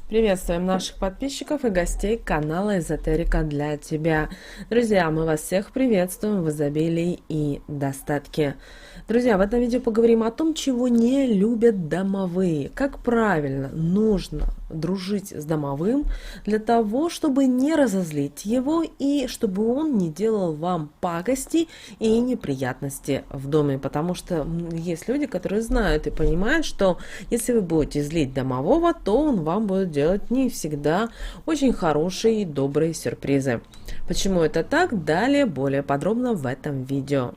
Приветствуем наших подписчиков и гостей канала Эзотерика для тебя. Друзья, мы вас всех приветствуем в изобилии и достатке. Друзья, в этом видео поговорим о том, чего не любят домовые. Как правильно нужно дружить с домовым для того, чтобы не разозлить его и чтобы он не делал вам пакости и неприятности в доме. Потому что есть люди, которые знают и понимают, что если вы будете злить домового, то он вам будет делать не всегда очень хорошие и добрые сюрпризы. Почему это так? Далее более подробно в этом видео.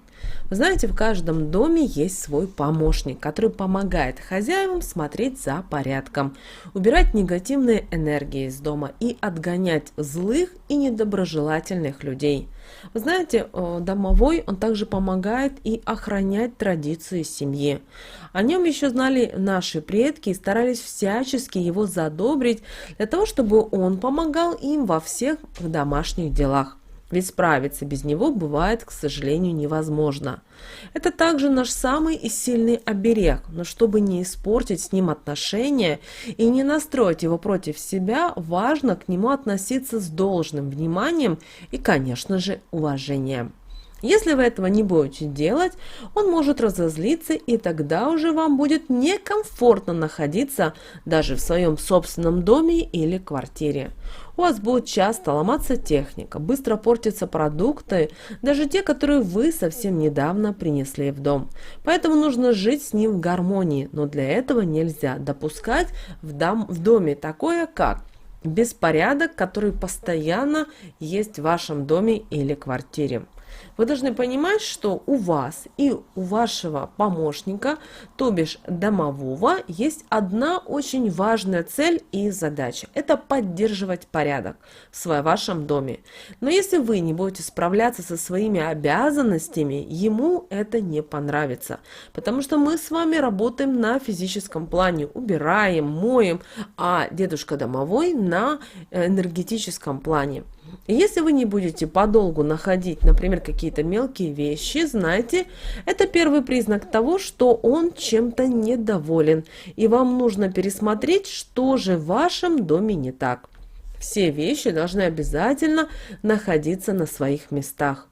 Вы знаете, в каждом доме есть свой помощник, который помогает хозяевам смотреть за порядком, убирать негативные энергии из дома и отгонять злых и недоброжелательных людей. Вы знаете, домовой, он также помогает и охранять традиции семьи. О нем еще знали наши предки и старались всячески его задобрить для того, чтобы он помогал им во всех домашних делах. Ведь справиться без него бывает, к сожалению, невозможно. Это также наш самый сильный оберег, но чтобы не испортить с ним отношения и не настроить его против себя, важно к нему относиться с должным вниманием и, конечно же, уважением. Если вы этого не будете делать, он может разозлиться, и тогда уже вам будет некомфортно находиться даже в своем собственном доме или квартире. У вас будет часто ломаться техника, быстро портятся продукты, даже те, которые вы совсем недавно принесли в дом. Поэтому нужно жить с ним в гармонии, но для этого нельзя допускать в доме такое, как беспорядок, который постоянно есть в вашем доме или квартире. Вы должны понимать, что у вас и у вашего помощника, то бишь домового, есть одна очень важная цель и задача. Это поддерживать порядок в вашем доме. Но если вы не будете справляться со своими обязанностями, ему это не понравится. Потому что мы с вами работаем на физическом плане, убираем, моем, а дедушка домовой на энергетическом плане. И если вы не будете подолгу находить, например, какие-то мелкие вещи, знайте, это первый признак того, что он чем-то недоволен, и вам нужно пересмотреть, что же в вашем доме не так. Все вещи должны обязательно находиться на своих местах.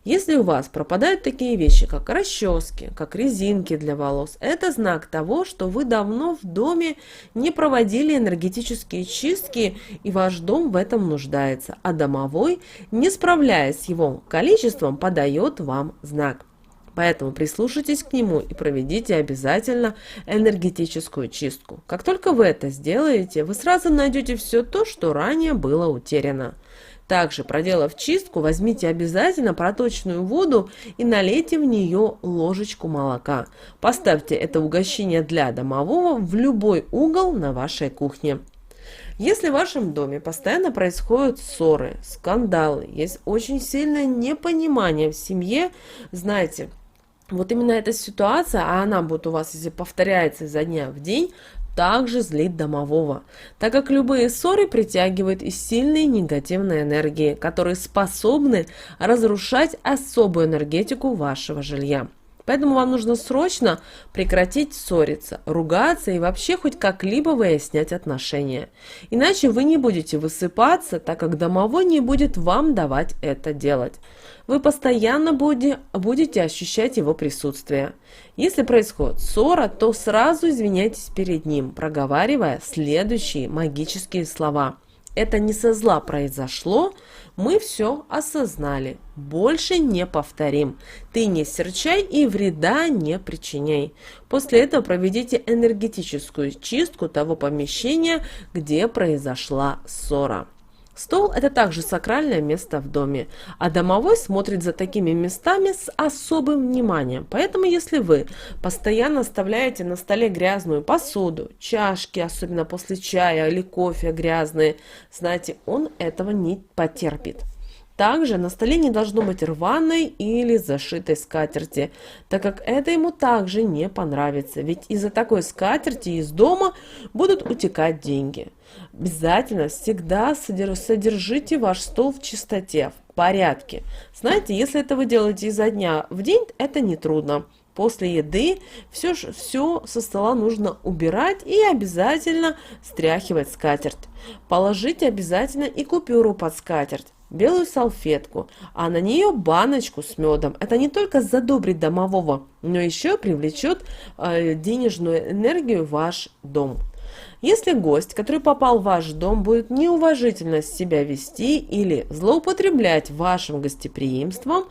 Если у вас пропадают такие вещи, как расчески, как резинки для волос, это знак того, что вы давно в доме не проводили энергетические чистки, и ваш дом в этом нуждается, а домовой, не справляясь с его количеством, подает вам знак. Поэтому прислушайтесь к нему и проведите обязательно энергетическую чистку. Как только вы это сделаете, вы сразу найдете все то, что ранее было утеряно. Также, проделав чистку, возьмите обязательно проточную воду и налейте в нее ложечку молока. Поставьте это угощение для домового в любой угол на вашей кухне. Если в вашем доме постоянно происходят ссоры, скандалы, есть очень сильное непонимание в семье, знаете, вот именно эта ситуация, а она будет у вас, если повторяется изо дня в день, также злит домового, так как любые ссоры притягивают и сильные негативные энергии, которые способны разрушать особую энергетику вашего жилья. Поэтому вам нужно срочно прекратить ссориться, ругаться и вообще хоть как-либо выяснять отношения. Иначе вы не будете высыпаться, так как домовой не будет вам давать это делать. Вы постоянно будете ощущать его присутствие. Если происходит ссора, то сразу извиняйтесь перед ним, проговаривая следующие магические слова. Это не со зла произошло, мы все осознали, больше не повторим. Ты не серчай и вреда не причиняй. После этого проведите энергетическую чистку того помещения, где произошла ссора. Стол – это также сакральное место в доме, а домовой смотрит за такими местами с особым вниманием. Поэтому, если вы постоянно оставляете на столе грязную посуду, чашки, особенно после чая или кофе грязные, знаете, он этого не потерпит. Также на столе не должно быть рваной или зашитой скатерти, так как это ему также не понравится, ведь из-за такой скатерти из дома будут утекать деньги. Обязательно всегда содержите ваш стол в чистоте, в порядке. Знаете, если это вы делаете изо дня в день, это не трудно. после еды все со стола нужно убирать и обязательно стряхивать скатерть. Положите обязательно и купюру под скатерть, белую салфетку, а на нее баночку с медом. Это не только задобрит домового, но еще привлечет денежную энергию в ваш дом. Если гость, который попал в ваш дом, будет неуважительно себя вести или злоупотреблять вашим гостеприимством,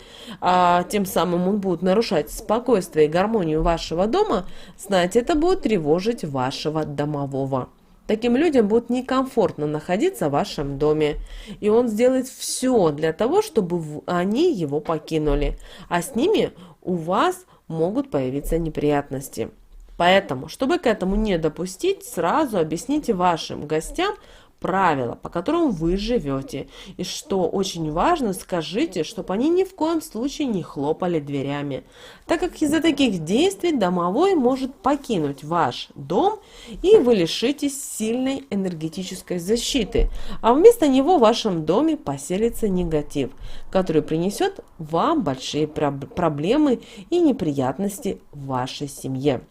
тем самым он будет нарушать спокойствие и гармонию вашего дома, знаете, это будет тревожить вашего домового. Таким людям будет некомфортно находиться в вашем доме, и он сделает все для того, чтобы они его покинули, а с ними у вас могут появиться неприятности. Поэтому, чтобы к этому не допустить, сразу объясните вашим гостям правила, по которым вы живете. И что очень важно, скажите, чтобы они ни в коем случае не хлопали дверями. Так как из-за таких действий домовой может покинуть ваш дом, и вы лишитесь сильной энергетической защиты. А вместо него в вашем доме поселится негатив, который принесет вам большие проблемы и неприятности в вашей семье.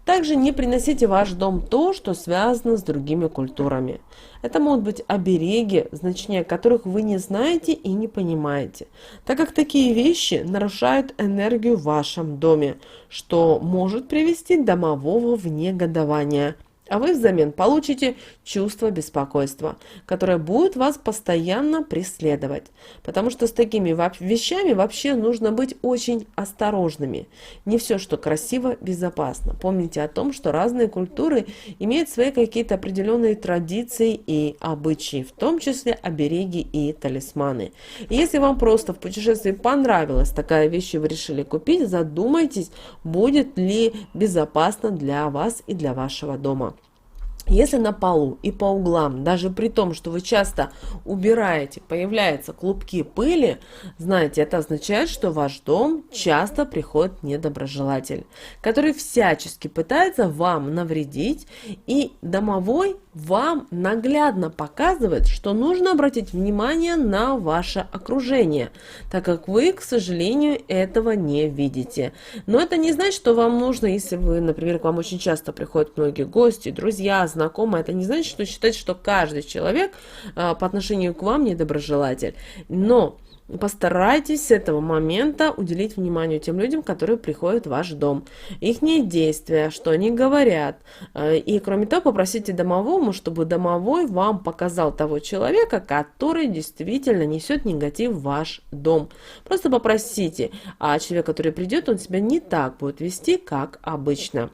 Также не приносите в ваш дом то, что связано с другими культурами. Это могут быть обереги, значения которых вы не знаете и не понимаете, так как такие вещи нарушают энергию в вашем доме, что может привести домового в негодование. А вы взамен получите чувство беспокойства, которое будет вас постоянно преследовать. Потому что с такими вещами вообще нужно быть очень осторожными. Не все, что красиво, безопасно. Помните о том, что разные культуры имеют свои какие-то определенные традиции и обычаи, в том числе обереги и талисманы. И если вам просто в путешествии понравилась такая вещь и вы решили купить, задумайтесь, будет ли безопасно для вас и для вашего дома. Если на полу и по углам, даже при том, что вы часто убираете, появляются клубки пыли, знаете, это означает, что в ваш дом часто приходит недоброжелатель, который всячески пытается вам навредить, и домовой вам наглядно показывает, что нужно обратить внимание на ваше окружение, так как вы, к сожалению, этого не видите. Но это не значит, что вам нужно, если вы, например, к вам очень часто приходят многие гости, друзья, знакомые, это не значит, что считать, что каждый человек по отношению к вам недоброжелатель. Но постарайтесь с этого момента уделить внимание тем людям, которые приходят в ваш дом. Их действия, что они говорят. И кроме того, попросите домовому, чтобы домовой вам показал того человека, который действительно несет негатив в ваш дом. Просто попросите, а человек, который придет, он себя не так будет вести, как обычно.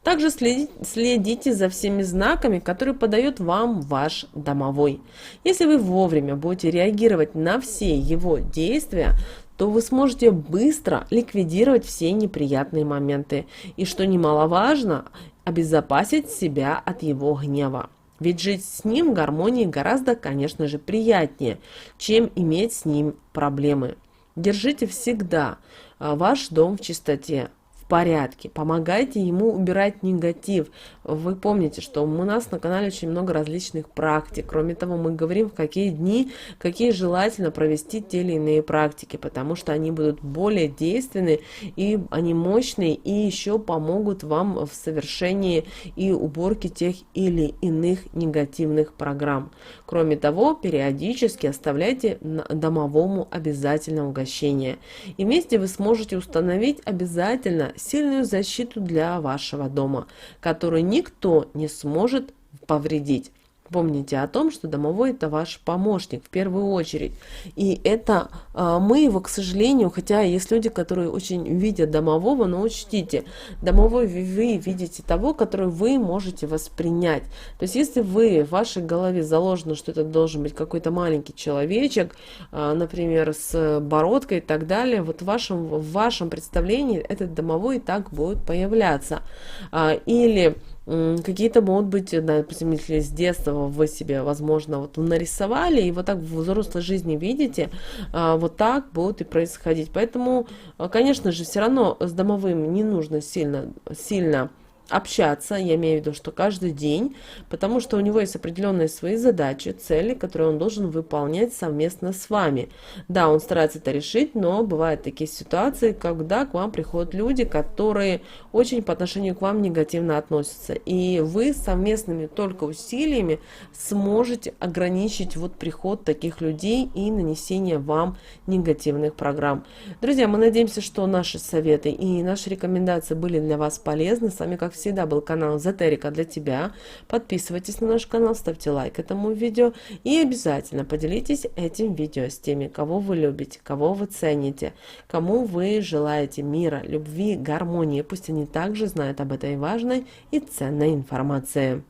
Также следите за всеми знаками, которые подает вам ваш домовой. Если вы вовремя будете реагировать на все его действия, то вы сможете быстро ликвидировать все неприятные моменты. И что немаловажно, обезопасить себя от его гнева. Ведь жить с ним в гармонии гораздо, конечно же, приятнее, чем иметь с ним проблемы. Держите всегда ваш дом в чистоте, в порядке, помогайте ему убирать негатив. Вы помните, что у нас на канале очень много различных практик. Кроме того, мы говорим, в какие дни, какие желательно провести те или иные практики, потому что они будут более действенны, и они мощные, и еще помогут вам в совершении и уборке тех или иных негативных программ. Кроме того, периодически оставляйте домовому обязательно угощение. И вместе вы сможете установить обязательно сильную защиту для вашего дома, которую никто не сможет повредить. Помните о том, что домовой – это ваш помощник в первую очередь. И это мы его, к сожалению, хотя есть люди, которые очень видят домового, но учтите, домовой вы видите того, которого вы можете воспринять. То есть если в вашей голове заложено, что это должен быть какой-то маленький человечек, например, с бородкой и так далее, вот в вашем представлении этот домовой так будет появляться. Или какие-то могут быть, допустим, если с детства вы себе, возможно, вот нарисовали, и вот так в взрослой жизни видите, вот так будет и происходить. Поэтому, конечно же, все равно с домовым не нужно сильно общаться, я имею в виду, что каждый день, потому что у него есть определенные свои задачи, цели, которые он должен выполнять совместно с вами. Да, он старается это решить, но бывают такие ситуации, когда к вам приходят люди, которые очень по отношению к вам негативно относятся, и вы совместными только усилиями сможете ограничить вот приход таких людей и нанесение вам негативных программ. Друзья, мы надеемся, что наши советы и наши рекомендации были для вас полезны. С вами, как всегда, был канал Эзотерика для тебя. Подписывайтесь на наш канал, ставьте лайк этому видео и обязательно поделитесь этим видео с теми, кого вы любите, кого вы цените, кому вы желаете мира, любви, гармонии. Пусть они также знают об этой важной и ценной информации.